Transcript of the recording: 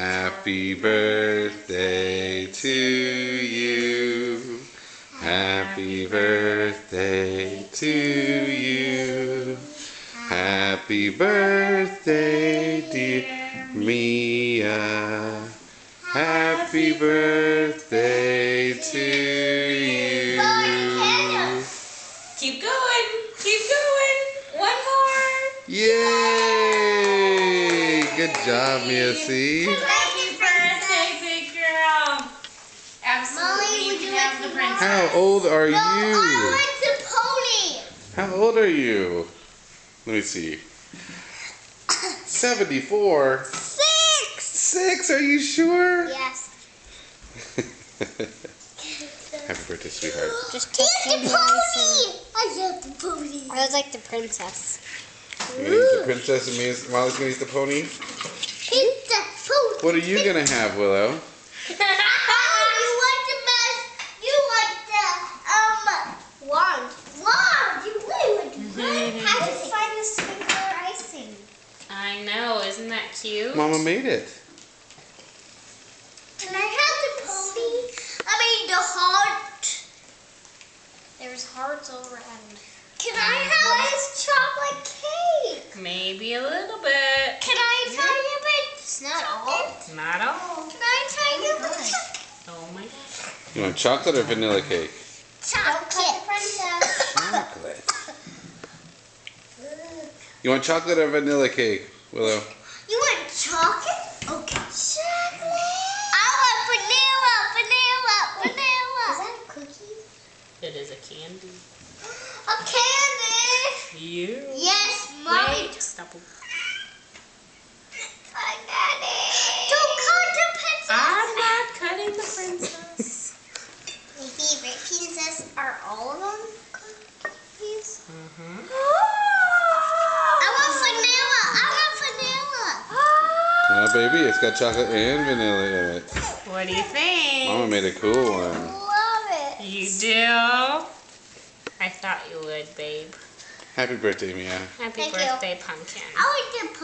Happy birthday to you. Happy birthday to you. Happy birthday, dear Mia. Happy birthday to you. Keep going. Keep going. One more. Yay! Good job, Mia C. Happy birthday, big girl. Absolutely. Molly, would you can have like the to princess. How old are No, you? I want the pony. How old are you? Let me see. 74. 6? Are you sure? Yes. Happy birthday, sweetheart. Just Here's take the the pony. I love the pony. I was like the princess. You gonna use the princess and Molly's gonna use the pony? Here's the pony. What are you gonna have, Willow? You want the best? You want the wand. Wand. You really want the wand. How did you find the sprinkler icing? I know. Isn't that cute? Mama made it. Can I have the pony? I mean the heart. There's hearts all around. Can I have this chocolate cake? Maybe a little bit. Can I try it with It's not all. Not all. Can I try it with chocolate? Oh my gosh. You want chocolate or vanilla cake? Chocolate. Princess. Chocolate. You want chocolate or vanilla cake, Willow? You want chocolate? Okay. Chocolate. I want vanilla. Is that a cookie? It is a candy. A candy. You. Yes, Mommy. Wait. Stop. I got it. Don't cut the princess. I'm not cutting the princess. My favorite princess are all of them cookies. Mm-hmm. I want vanilla. Oh, baby, it's got chocolate and vanilla in it. What do you think? Mama made a cool one. Love it. You do? I thought you would, babe. Happy birthday, Mia. Happy Thank you. birthday, pumpkin. I like the